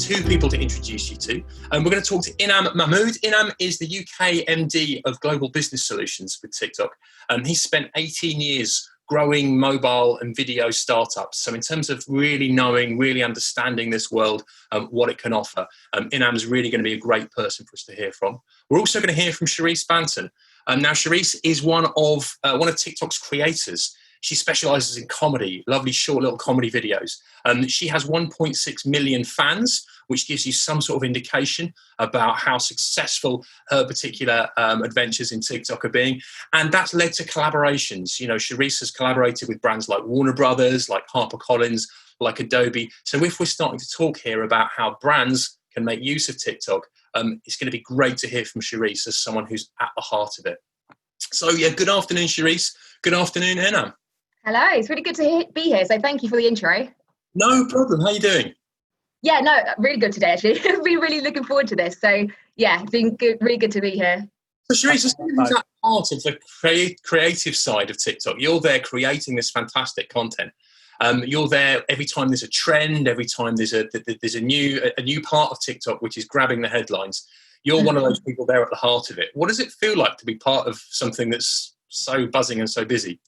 two people to introduce you to. We're going to talk to Inam Mahmood. Inam is the UK MD of Global Business Solutions with Tic-Toc. He's spent 18 years growing mobile and video startups. So in terms of really knowing, really understanding this world, what it can offer, Inam's really going to be a great person for us to hear from. We're also going to hear from Charisse Banton. Now, Charisse is one of Tic-Toc's creators. She specialises in comedy, lovely short little comedy videos. She has 1.6 million fans, which gives you some sort of indication about how successful her particular adventures in TikTok are being. And that's led to collaborations. You know, Charisse has collaborated with brands like Warner Brothers, like HarperCollins, like Adobe. So if we're starting to talk here about how brands can make use of TikTok, it's going to be great to hear from Charisse as someone who's at the heart of it. So yeah, good afternoon, Charisse. Good afternoon, Inam. Hello, it's really good to be here. So thank you for the intro. No problem. How are you doing? Yeah, no, really good today, actually. I've been really looking forward to this. So yeah, it's been good, really good to be here. So Charisse, who's that part of the creative side of TikTok? You're there creating this fantastic content. You're there every time there's a trend, every time there's a new part of TikTok which is grabbing the headlines. You're one of those people there at the heart of it. What does it feel like to be part of something that's so buzzing and so busy?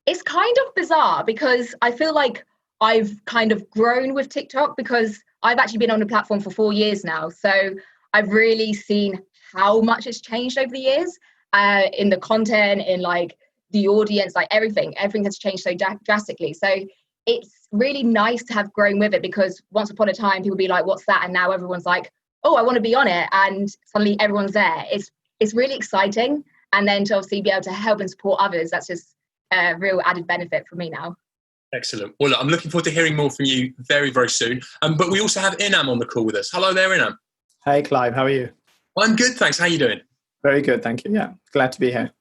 It's kind of bizarre because I feel like I've kind of grown with TikTok because I've actually been on the platform for 4 years now. So I've really seen how much it's changed over the years in the content, in like the audience, like everything has changed so drastically. So it's really nice to have grown with it because once upon a time people be like, what's that? And now everyone's like, oh, I want to be on it. And suddenly everyone's there. It's really exciting. And then to obviously be able to help and support others, that's just a real added benefit for me now. Excellent. Well, look, I'm looking forward to hearing more from you very, very soon. But we also have Inam on the call with us. Hello there, Inam. Hey, Clive. How are you? I'm good, thanks. How are you doing? Very good, thank you. Yeah, glad to be here.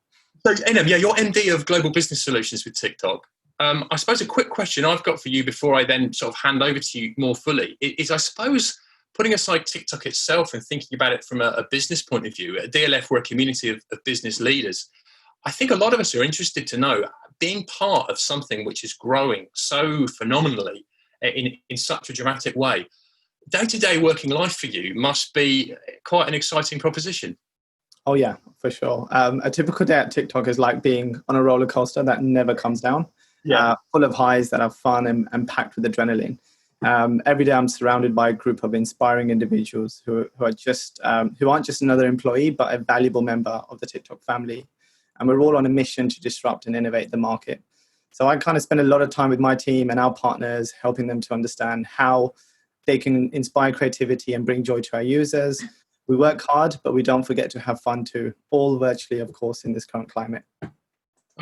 So, Inam, yeah, you're MD of Global Business Solutions with TikTok. I suppose a quick question I've got for you before I then sort of hand over to you more fully is I suppose, putting aside TikTok itself and thinking about it from a business point of view, at DLF, we're a community of business leaders. I think a lot of us are interested to know, being part of something which is growing so phenomenally in such a dramatic way, day-to-day working life for you must be quite an exciting proposition. Oh yeah, for sure. A typical day at TikTok is like being on a roller coaster that never comes down, full of highs that are fun and packed with adrenaline. Every day I'm surrounded by a group of inspiring individuals who aren't just another employee, but a valuable member of the TikTok family. And we're all on a mission to disrupt and innovate the market. So I kind of spend a lot of time with my team and our partners, helping them to understand how they can inspire creativity and bring joy to our users. We work hard, but we don't forget to have fun too, all virtually, of course, in this current climate.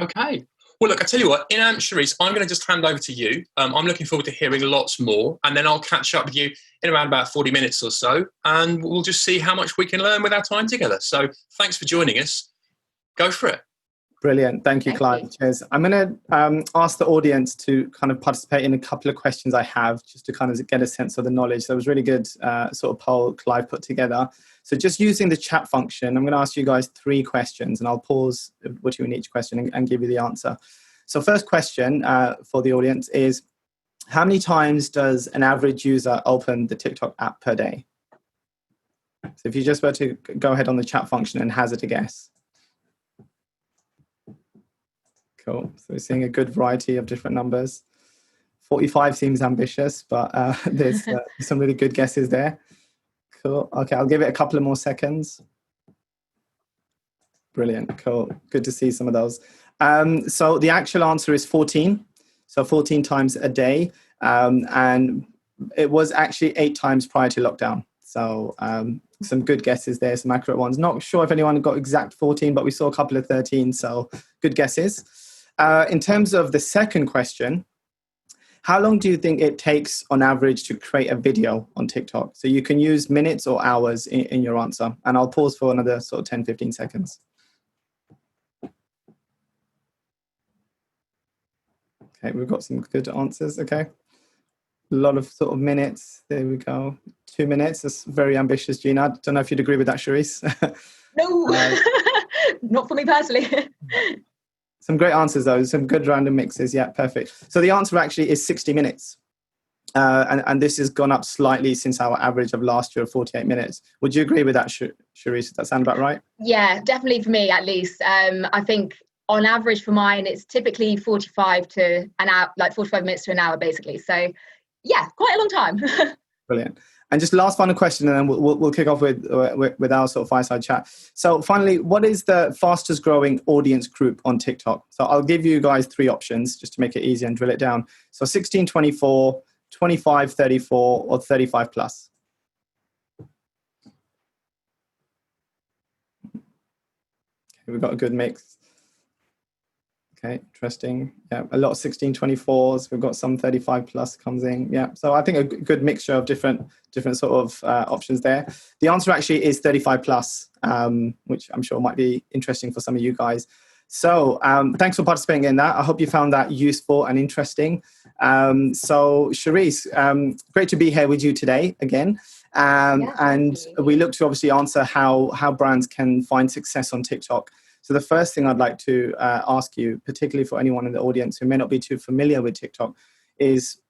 Okay. Well, look, I tell you what, Inam, Charisse, I'm going to just hand over to you. I'm looking forward to hearing lots more, and then I'll catch up with you in around about 40 minutes or so, and we'll just see how much we can learn with our time together. So thanks for joining us. Go for it. Brilliant. Thank you, Clive. Cheers. I'm going to ask the audience to kind of participate in a couple of questions I have just to kind of get a sense of the knowledge. That was really good sort of poll Clive put together. So just using the chat function, I'm going to ask you guys 3 questions and I'll pause between each question and give you the answer. So first question for the audience is, how many times does an average user open the TikTok app per day? So if you just were to go ahead on the chat function and hazard a guess. Cool. So we're seeing a good variety of different numbers. 45 seems ambitious, but there's some really good guesses there. Cool. Okay, I'll give it a couple of more seconds. Brilliant. Cool. Good to see some of those. So the actual answer is 14. So 14 times a day. And it was actually 8 times prior to lockdown. So some good guesses there, some accurate ones. Not sure if anyone got exact 14, but we saw a couple of 13. So good guesses. In terms of the second question, how long do you think it takes on average to create a video on TikTok? So you can use minutes or hours in your answer. And I'll pause for another sort of 10, 15 seconds. Okay, we've got some good answers. Okay. A lot of sort of minutes. There we go. 2 minutes. That's very ambitious, Gina. I don't know if you'd agree with that, Charisse. No, not for me personally. Some great answers, though. Some good random mixes. Yeah, perfect. So the answer actually is 60 minutes. And this has gone up slightly since our average of last year of 48 minutes. Would you agree with that, Sharice? Does that sound about right? Yeah, definitely for me at least. I think on average for mine, it's typically 45 to an hour, like 45 minutes to an hour, basically. So yeah, quite a long time. Brilliant. And just last final question, and then we'll kick off with our sort of fireside chat. So finally, what is the fastest growing audience group on TikTok? So I'll give you guys 3 options just to make it easy and drill it down. So 16-24, 25-34, or 35 plus. Okay, we've got a good mix. Okay, interesting. Yeah, a lot of 16-24s. We've got some 35 plus comes in. Yeah, so I think a good mixture of different sort of options there. The answer actually is 35 plus, which I'm sure might be interesting for some of you guys. So thanks for participating in that. I hope you found that useful and interesting. So Sharice, great to be here with you today again. And we look to obviously answer how brands can find success on TikTok. So the first thing I'd like to ask you, particularly for anyone in the audience who may not be too familiar with TikTok, is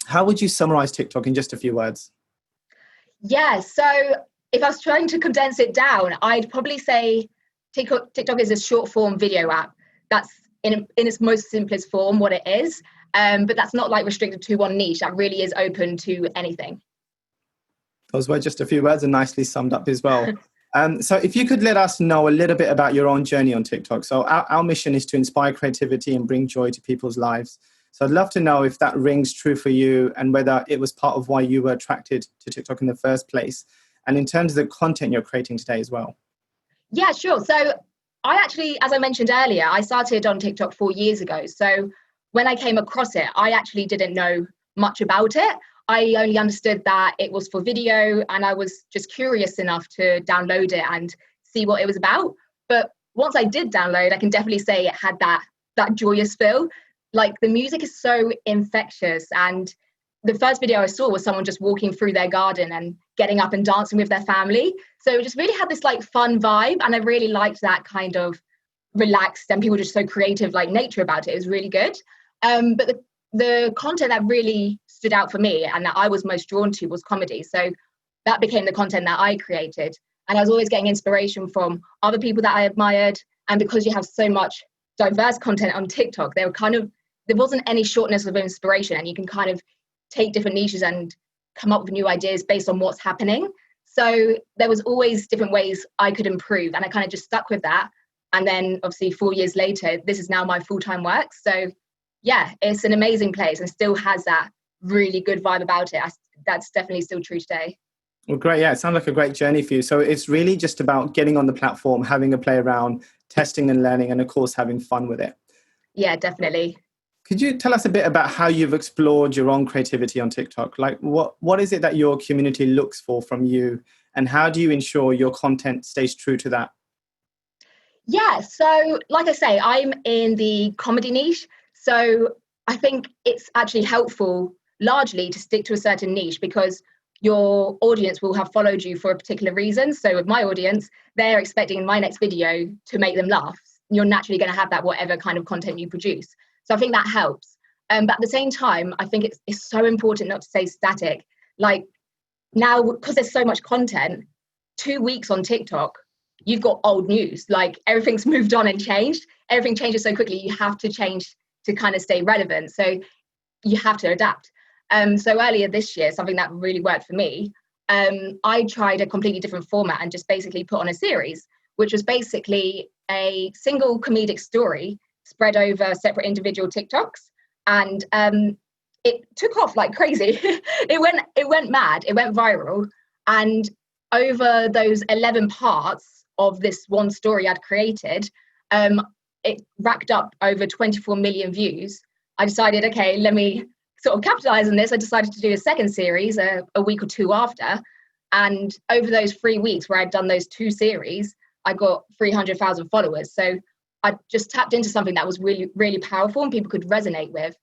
how would you summarize TikTok in just a few words? Yeah, so if I was trying to condense it down, I'd probably say TikTok is a short form video app. That's in its most simplest form what it is. But that's not like restricted to one niche. That really is open to anything. Those were just a few words and nicely summed up as well. So if you could let us know a little bit about your own journey on TikTok. So our mission is to inspire creativity and bring joy to people's lives. So I'd love to know if that rings true for you and whether it was part of why you were attracted to TikTok in the first place. And in terms of the content you're creating today as well. Yeah, sure. So I actually, as I mentioned earlier, I started on TikTok 4 years ago. So when I came across it, I actually didn't know much about it. I only understood that it was for video, and I was just curious enough to download it and see what it was about. But once I did download, I can definitely say it had that joyous feel. Like the music is so infectious, and the first video I saw was someone just walking through their garden and getting up and dancing with their family. So it just really had this like fun vibe, and I really liked that kind of relaxed and people just so creative like nature about it. It was really good. But the content that really stood out for me and that I was most drawn to was comedy. So that became the content that I created. And I was always getting inspiration from other people that I admired. And because you have so much diverse content on TikTok, there wasn't any shortness of inspiration, and you can kind of take different niches and come up with new ideas based on what's happening. So there was always different ways I could improve, and I kind of just stuck with that. And then obviously 4 years later, this is now my full-time work. So yeah, it's an amazing place and still has that really good vibe about it. That's definitely still true today. Well, great. Yeah, it sounds like a great journey for you. So it's really just about getting on the platform, having a play around, testing and learning, and of course, having fun with it. Yeah, definitely. Could you tell us a bit about how you've explored your own creativity on TikTok? Like what is it that your community looks for from you, and how do you ensure your content stays true to that? Yeah, so like I say, I'm in the comedy niche. So I think it's actually helpful largely to stick to a certain niche because your audience will have followed you for a particular reason. So with my audience, they're expecting my next video to make them laugh. You're naturally going to have that whatever kind of content you produce. So I think that helps. But at the same time, I think it's so important not to stay static. Like now, because there's so much content, 2 weeks on TikTok, you've got old news. Like everything's moved on and changed. Everything changes so quickly. You have to change to kind of stay relevant. So you have to adapt. So earlier this year, something that really worked for me, I tried a completely different format and just basically put on a series, which was basically a single comedic story spread over separate individual TikToks. And it took off like crazy. It went mad. It went viral. And over those 11 parts of this one story I'd created, it racked up over 24 million views. I decided, okay, let me sort of capitalize on this. I decided to do a second series a week or two after. And over those 3 weeks where I'd done those 2 series, I got 300,000 followers. So I just tapped into something that was really, really powerful and people could resonate with.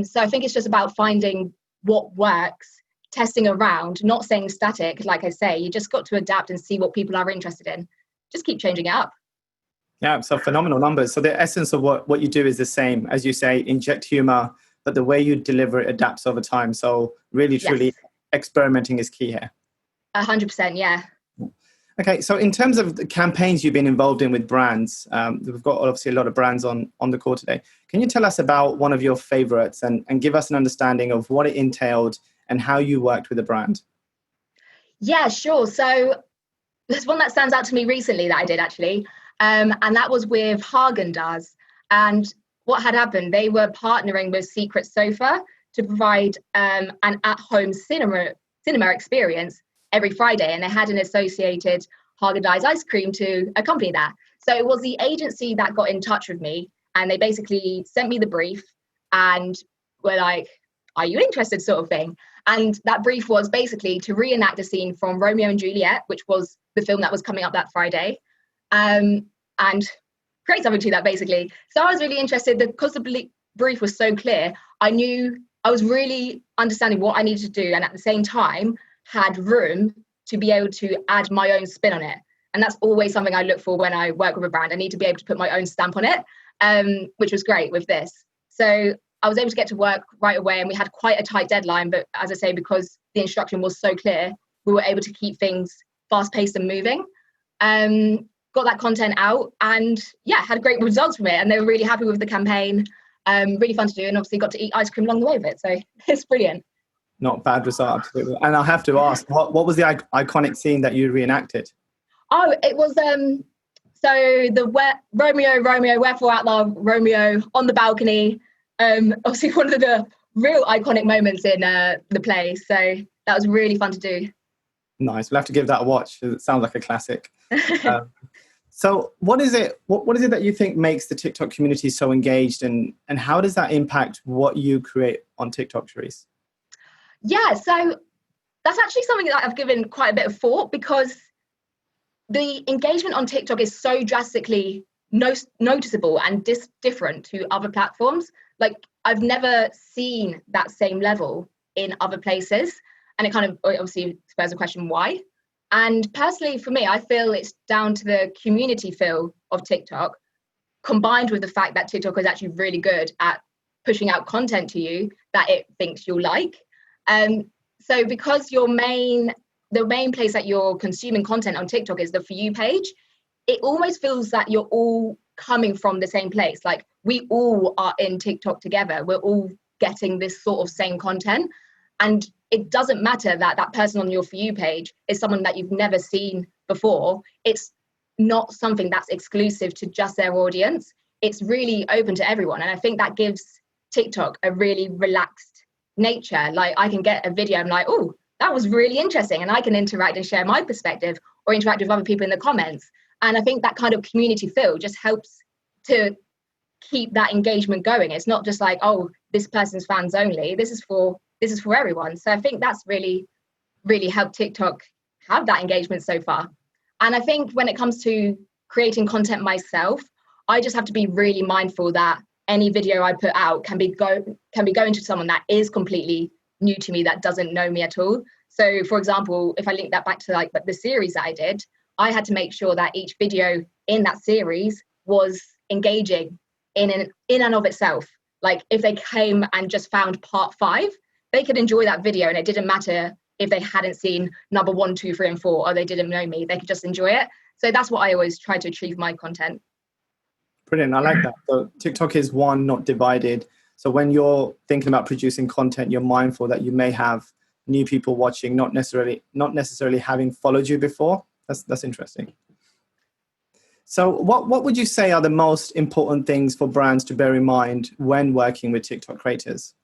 So I think it's just about finding what works, testing around, not staying static. Like I say, you just got to adapt and see what people are interested in. Just keep changing it up. Yeah, so phenomenal numbers. So the essence of what you do is the same. As you say, inject humor, but the way you deliver it adapts over time. So really, truly experimenting is key here. 100%, yeah. Okay, so in terms of the campaigns you've been involved in with brands, we've got obviously a lot of brands on the call today. Can you tell us about one of your favorites and give us an understanding of what it entailed and how you worked with a brand? Yeah, sure. So there's one that stands out to me recently that I did actually, and that was with Haagen-Dazs. And what had happened, they were partnering with Secret Sofa to provide an at-home cinema experience every Friday, and they had an associated Haagen-Dazs ice cream to accompany that. So it was the agency that got in touch with me, and they basically sent me the brief and were like, are you interested, sort of thing. And that brief was basically to reenact a scene from Romeo and Juliet, which was the film that was coming up that Friday, and create something to that, basically. So I was really interested because the brief was so clear. I knew I was really understanding what I needed to do, and at the same time had room to be able to add my own spin on it. And that's always something I look for when I work with a brand. I need to be able to put my own stamp on it, which was great with this. So I was able to get to work right away, and we had quite a tight deadline. But as I say, because the instruction was so clear, we were able to keep things fast-paced and moving. Got that content out, and had great results from it. And they were really happy with the campaign. Really fun to do, and obviously got to eat ice cream along the way with it. So it's brilliant. Not bad result, absolutely. And I have to ask, what was the iconic scene that you reenacted? Oh, it was so the Romeo, wherefore art thou, Romeo, on the balcony. Obviously one of the real iconic moments in the play. So that was really fun to do. Nice. We'll have to give that a watch. It sounds like a classic. So what is it that you think makes the TikTok community so engaged, and how does that impact what you create on TikTok, Charisse? Yeah, so that's actually something that I've given quite a bit of thought, because the engagement on TikTok is so drastically noticeable and different to other platforms. Like, I've never seen that same level in other places. And it kind of obviously spurs the question, why? And personally, for me, I feel it's down to the community feel of TikTok, combined with the fact that TikTok is actually really good at pushing out content to you that it thinks you'll like. So because the main place that you're consuming content on TikTok is the For You page, it almost feels that you're all coming from the same place. Like, we all are in TikTok together. We're all getting this sort of same content. And it doesn't matter that that person on your For You page is someone that you've never seen before. It's not something that's exclusive to just their audience. It's really open to everyone. And I think that gives TikTok a really relaxed nature. Like, I can get a video, I'm like, oh, that was really interesting. And I can interact and share my perspective or interact with other people in the comments. And I think that kind of community feel just helps to keep that engagement going. It's not just like, oh, this person's fans only. This is for everyone. So I think that's really, really helped TikTok have that engagement so far. And I think when it comes to creating content myself, I just have to be really mindful that any video I put out can be going to someone that is completely new to me, that doesn't know me at all. So, for example, if I link that back to like the series that I did, I had to make sure that each video in that series was engaging in and of itself. Like, if they came and just found part 5, they could enjoy that video, and it didn't matter if they hadn't seen number 1, 2, 3, and 4, or they didn't know me. They could just enjoy it. So that's what I always try to achieve my content. Brilliant. I like that. So TikTok is one, not divided. So when you're thinking about producing content, you're mindful that you may have new people watching, not necessarily having followed you before. That's interesting. So what would you say are the most important things for brands to bear in mind when working with TikTok creators?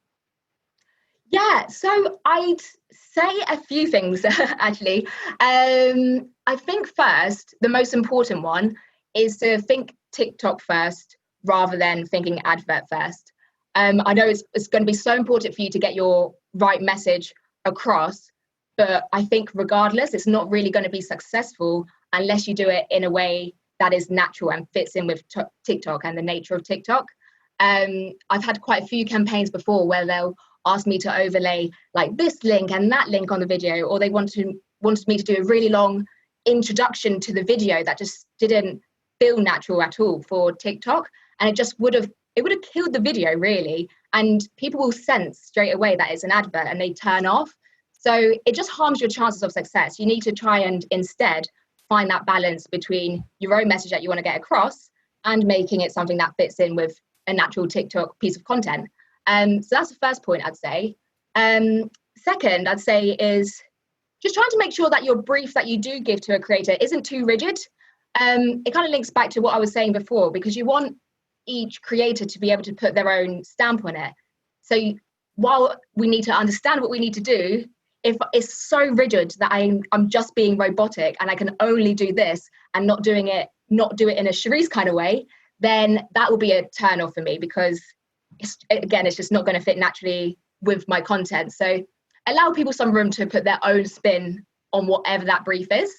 Yeah, so I'd say a few things, actually. I think first, the most important one is to think TikTok first rather than thinking advert first. I know it's going to be so important for you to get your right message across, but I think regardless, it's not really going to be successful unless you do it in a way that is natural and fits in with TikTok and the nature of TikTok. I've had quite a few campaigns before where they'll ask me to overlay like this link and that link on the video, or they wanted me to do a really long introduction to the video that just didn't feel natural at all for TikTok. And it it would have killed the video really. And people will sense straight away that it's an advert and they turn off. So it just harms your chances of success. You need to try and instead find that balance between your own message that you want to get across and making it something that fits in with a natural TikTok piece of content. So that's the first point I'd say. Second, I'd say is just trying to make sure that your brief that you do give to a creator isn't too rigid. It kind of links back to what I was saying before, because you want each creator to be able to put their own stamp on it. So while we need to understand what we need to do, if it's so rigid that I'm just being robotic and I can only do this and not do it in a Charisse kind of way, then that will be a turn off for me, because it's just not going to fit naturally with my content. So allow people some room to put their own spin on whatever that brief is.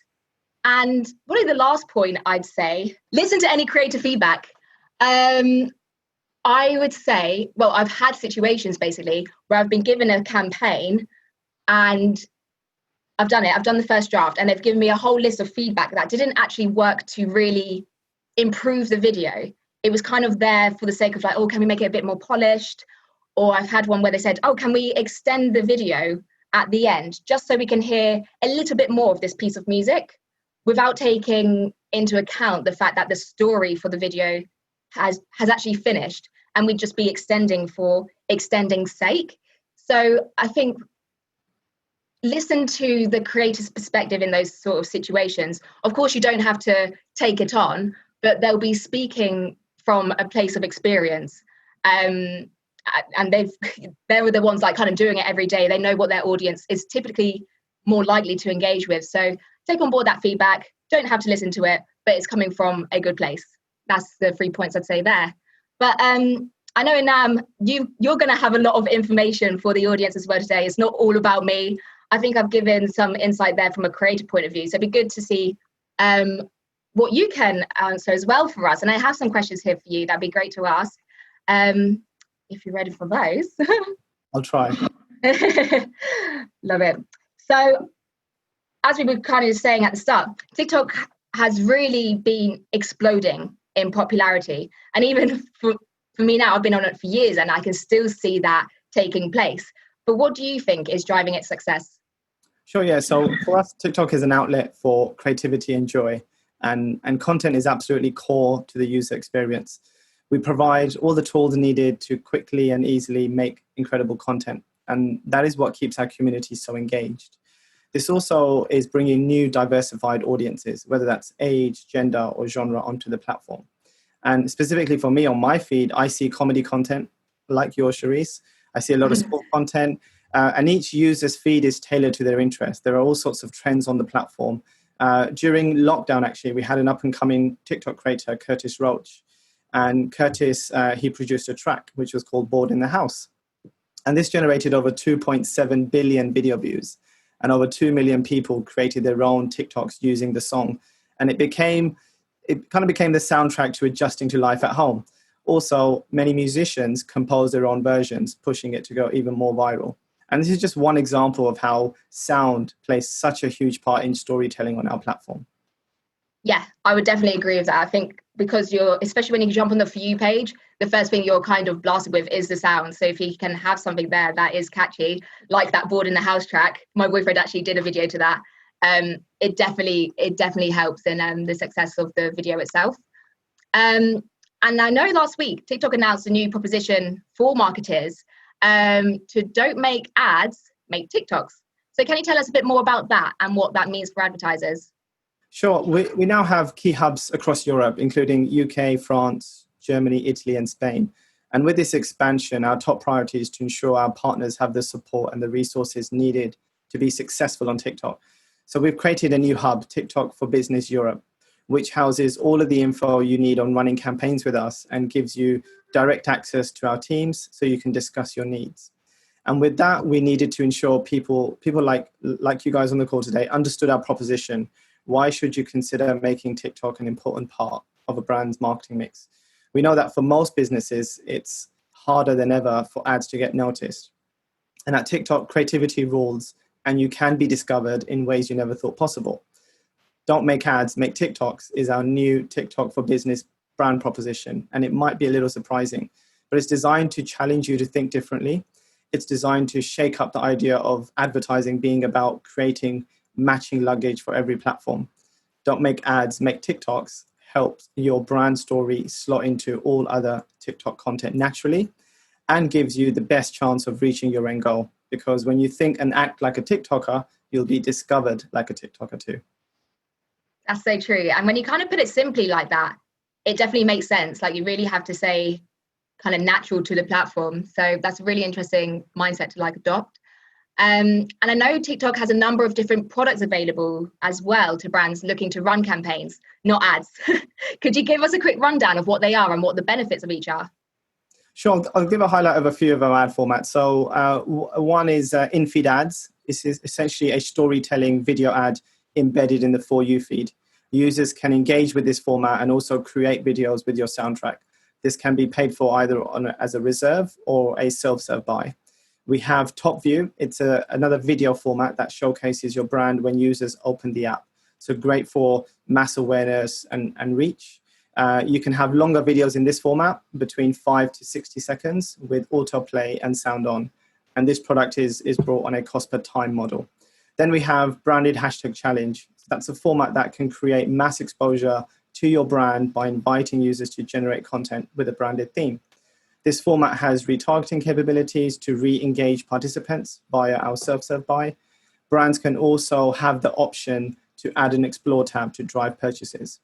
And probably the last point I'd say, listen to any creative feedback. I would say, well, I've had situations basically where I've been given a campaign and I've done the first draft, and they've given me a whole list of feedback that didn't actually work to really improve the video. It was kind of there for the sake of like, oh, can we make it a bit more polished? Or I've had one where they said, oh, can we extend the video at the end just so we can hear a little bit more of this piece of music, without taking into account the fact that the story for the video has actually finished, and we'd just be extending for extending's sake. So I think listen to the creator's perspective in those sort of situations. Of course, you don't have to take it on, but they'll be speaking from a place of experience. And they were the ones like kind of doing it every day. They know what their audience is typically more likely to engage with. So take on board that feedback. Don't have to listen to it, but it's coming from a good place. That's the 3 points I'd say there. But I know, Inam, you're going to have a lot of information for the audience as well today. It's not all about me. I think I've given some insight there from a creative point of view. So it'd be good to see what you can answer as well for us. And I have some questions here for you. That'd be great to ask. If you're ready for those. I'll try. Love it. So as we were kind of saying at the start, TikTok has really been exploding in popularity. And even for me now, I've been on it for years and I can still see that taking place. But what do you think is driving its success? Sure, yeah. So for us, TikTok is an outlet for creativity and joy, and content is absolutely core to the user experience. We provide all the tools needed to quickly and easily make incredible content, and that is what keeps our community so engaged. This also is bringing new diversified audiences, whether that's age, gender, or genre, onto the platform. And specifically for me on my feed, I see comedy content like yours, Charisse. I see a lot of sport content, and each user's feed is tailored to their interest. There are all sorts of trends on the platform. During lockdown, actually, we had an up-and-coming TikTok creator, Curtis Roach. And Curtis, he produced a track which was called Bored in the House. And this generated over 2.7 billion video views. And over 2 million people created their own TikToks using the song. And it kind of became the soundtrack to adjusting to life at home. Also, many musicians compose their own versions, pushing it to go even more viral. And this is just one example of how sound plays such a huge part in storytelling on our platform. Yeah, I would definitely agree with that. I think because especially when you jump on the For You page, the first thing you're kind of blasted with is the sound. So if you can have something there that is catchy, like that Bored in the House track, my boyfriend actually did a video to that. It definitely helps in the success of the video itself. And I know last week, TikTok announced a new proposition for marketers to don't make ads, make TikToks. So can you tell us a bit more about that and what that means for advertisers? Sure. We now have key hubs across Europe, including UK, France, Germany, Italy, and Spain. And with this expansion, our top priority is to ensure our partners have the support and the resources needed to be successful on TikTok. So we've created a new hub, TikTok for Business Europe, which houses all of the info you need on running campaigns with us and gives you direct access to our teams so you can discuss your needs. And with that, we needed to ensure people like you guys on the call today understood our proposition. Why should you consider making TikTok an important part of a brand's marketing mix? We know that for most businesses, it's harder than ever for ads to get noticed. And at TikTok, creativity rules, and you can be discovered in ways you never thought possible. Don't make ads, make TikToks is our new TikTok for Business brand proposition. And it might be a little surprising, but it's designed to challenge you to think differently. It's designed to shake up the idea of advertising being about creating matching luggage for every platform. Don't make ads, make TikToks. Helps your brand story slot into all other TikTok content naturally and gives you the best chance of reaching your end goal. Because when you think and act like a TikToker, you'll be discovered like a TikToker too. That's so true. And when you kind of put it simply like that, it definitely makes sense. Like you really have to say kind of natural to the platform. So that's a really interesting mindset to like adopt. And I know TikTok has a number of different products available as well to brands looking to run campaigns, not ads. Could you give us a quick rundown of what they are and what the benefits of each are? Sure, I'll give a highlight of a few of our ad formats. So one is in-feed ads. This is essentially a storytelling video ad embedded in the For You feed. Users can engage with this format and also create videos with your soundtrack. This can be paid for either as a reserve or a self-serve buy. We have Top View. It's another video format that showcases your brand when users open the app. So great for mass awareness and reach. You can have longer videos in this format, between 5 to 60 seconds with autoplay and sound on. And this product is brought on a cost per time model. Then we have branded hashtag challenge. That's a format that can create mass exposure to your brand by inviting users to generate content with a branded theme. This format has retargeting capabilities to re-engage participants via our self-serve buy. Brands can also have the option to add an explore tab to drive purchases.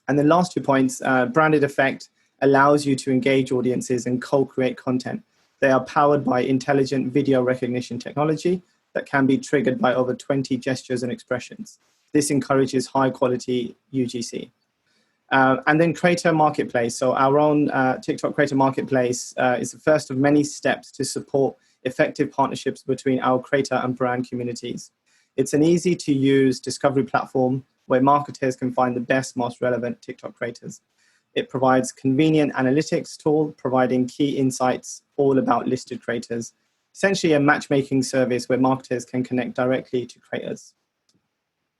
And the last 2 points, branded effect allows you to engage audiences and co-create content. They are powered by intelligent video recognition technology that can be triggered by over 20 gestures and expressions. This encourages high quality UGC. And then Creator Marketplace. So our own TikTok Creator Marketplace is the first of many steps to support effective partnerships between our creator and brand communities. It's an easy to use discovery platform where marketers can find the best, most relevant TikTok creators. It provides convenient analytics tool, providing key insights all about listed creators. Essentially a matchmaking service where marketers can connect directly to creators.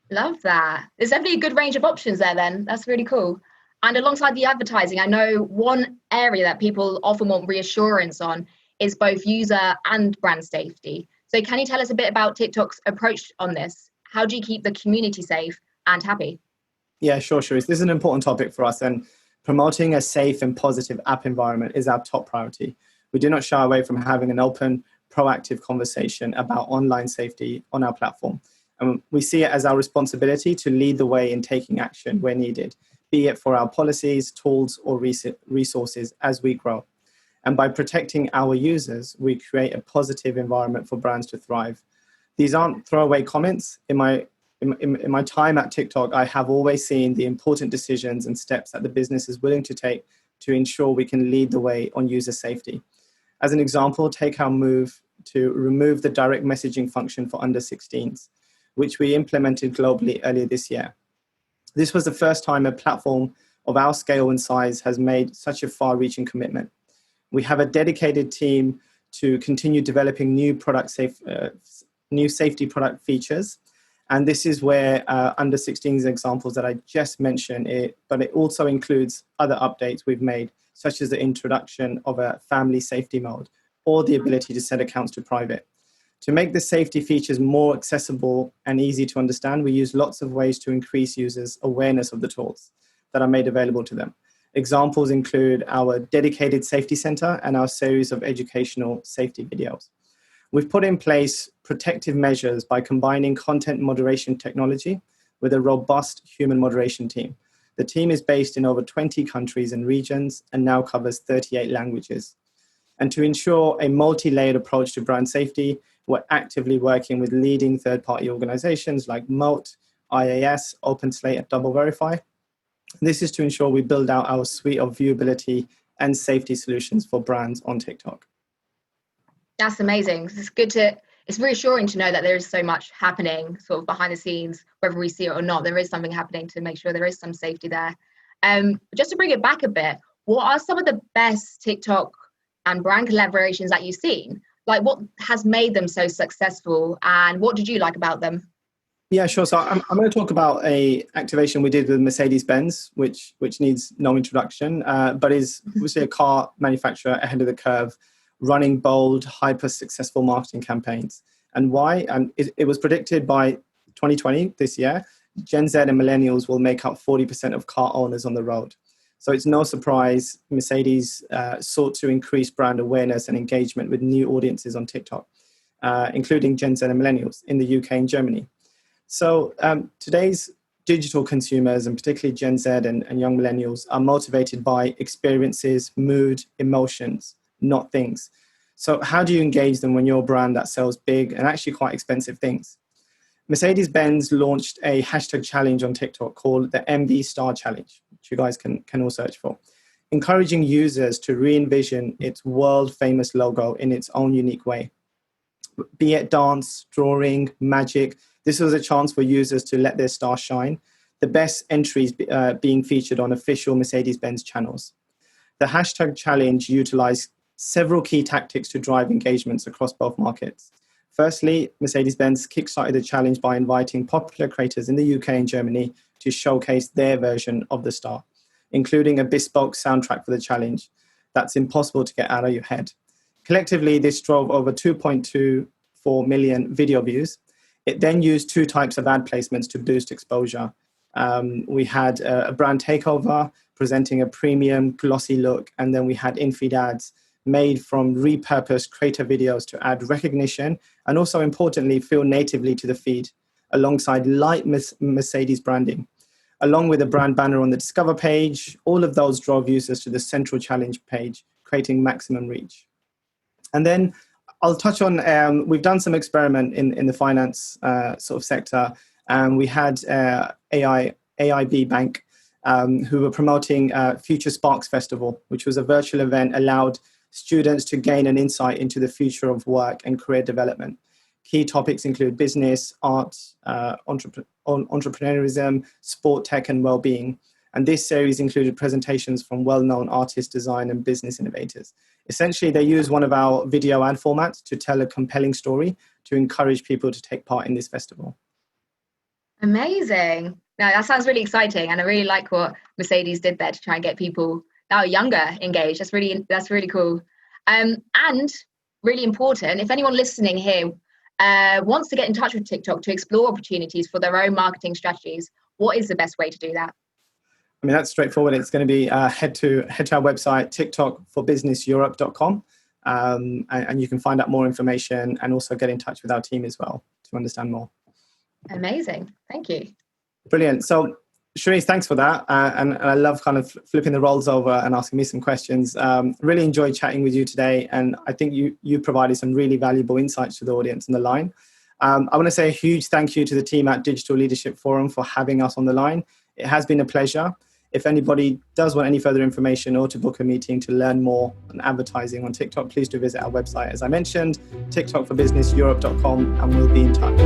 Love that. There's definitely a good range of options there then. That's really cool. And alongside the advertising, I know one area that people often want reassurance on is both user and brand safety. So can you tell us a bit about TikTok's approach on this? How do you keep the community safe and happy? Yeah, sure. This is an important topic for us, and promoting a safe and positive app environment is our top priority. We do not shy away from having an open, proactive conversation about online safety on our platform. And we see it as our responsibility to lead the way in taking action where needed, be it for our policies, tools, or resources as we grow. And by protecting our users, we create a positive environment for brands to thrive. These aren't throwaway comments. In my time at TikTok, I have always seen the important decisions and steps that the business is willing to take to ensure we can lead the way on user safety. As an example, take our move to remove the direct messaging function for under 16s, which we implemented globally earlier this year. This was the first time a platform of our scale and size has made such a far-reaching commitment. We have a dedicated team to continue developing new safety product features. And this is where under 16s examples that I just mentioned, but it also includes other updates we've made, such as the introduction of a family safety mode or the ability to set accounts to private. To make the safety features more accessible and easy to understand, we use lots of ways to increase users' awareness of the tools that are made available to them. Examples include our dedicated safety center and our series of educational safety videos. We've put in place protective measures by combining content moderation technology with a robust human moderation team. The team is based in over 20 countries and regions and now covers 38 languages. And to ensure a multi-layered approach to brand safety, we're actively working with leading third-party organizations like Moat, IAS, OpenSlate, and DoubleVerify. This is to ensure we build out our suite of viewability and safety solutions for brands on TikTok. That's amazing. It's reassuring to know that there is so much happening sort of behind the scenes, whether we see it or not. There is something happening to make sure there is some safety there. Just to bring it back a bit, what are some of the best TikTok and brand collaborations that you've seen? Like, what has made them so successful and what did you like about them? Yeah, sure. So I'm going to talk about a activation we did with Mercedes-Benz, which needs no introduction, but is obviously a car manufacturer ahead of the curve, running bold, hyper-successful marketing campaigns. And why? And it was predicted by 2020, this year, Gen Z and millennials will make up 40% of car owners on the road. So it's no surprise Mercedes sought to increase brand awareness and engagement with new audiences on TikTok, including Gen Z and millennials in the UK and Germany. So today's digital consumers, and particularly Gen Z and young millennials, are motivated by experiences, mood, emotions, not things. So how do you engage them when you're a brand that sells big and actually quite expensive things? Mercedes-Benz launched a hashtag challenge on TikTok called the MB Star Challenge, which you guys can all search for, encouraging users to re-envision its world-famous logo in its own unique way. Be it dance, drawing, magic, this was a chance for users to let their star shine, the best entries being featured on official Mercedes-Benz channels. The hashtag challenge utilized several key tactics to drive engagements across both markets. Firstly, Mercedes-Benz kickstarted the challenge by inviting popular creators in the UK and Germany to showcase their version of the star, including a bespoke soundtrack for the challenge that's impossible to get out of your head. Collectively, this drove over 2.24 million video views. It then used two types of ad placements to boost exposure. We had a brand takeover presenting a premium glossy look, and then we had in-feed ads made from repurposed creator videos to add recognition and also, importantly, feel natively to the feed, alongside light Mercedes branding. Along with a brand banner on the Discover page, all of those drove users to the central challenge page, creating maximum reach. And then I'll touch on, we've done some experiment in the finance sort of sector. We had AIB Bank, who were promoting Future Sparks Festival, which was a virtual event allowed students to gain an insight into the future of work and career development. Key topics include business, art, entrepreneurism, sport, tech, and well-being. And this series included presentations from well-known artists, design, and business innovators. Essentially, they use one of our video ad formats to tell a compelling story to encourage people to take part in this festival. Amazing. Now, that sounds really exciting. And I really like what Mercedes did there to try and get people that are younger engaged. That's really cool. And really important, if anyone listening here wants to get in touch with TikTok to explore opportunities for their own marketing strategies, what is the best way to do that? I mean, that's straightforward. It's going to be head to our website, tiktokforbusinesseurope.com, and you can find out more information and also get in touch with our team as well to understand more. Amazing. Thank you. Brilliant. So, Cherise, thanks for that. And I love kind of flipping the roles over and asking me some questions. Really enjoyed chatting with you today. And I think you provided some really valuable insights to the audience on the line. I want to say a huge thank you to the team at Digital Leadership Forum for having us on the line. It has been a pleasure. If anybody does want any further information or to book a meeting to learn more on advertising on TikTok, please do visit our website, as I mentioned, tiktokforbusinesseurope.com, and we'll be in touch.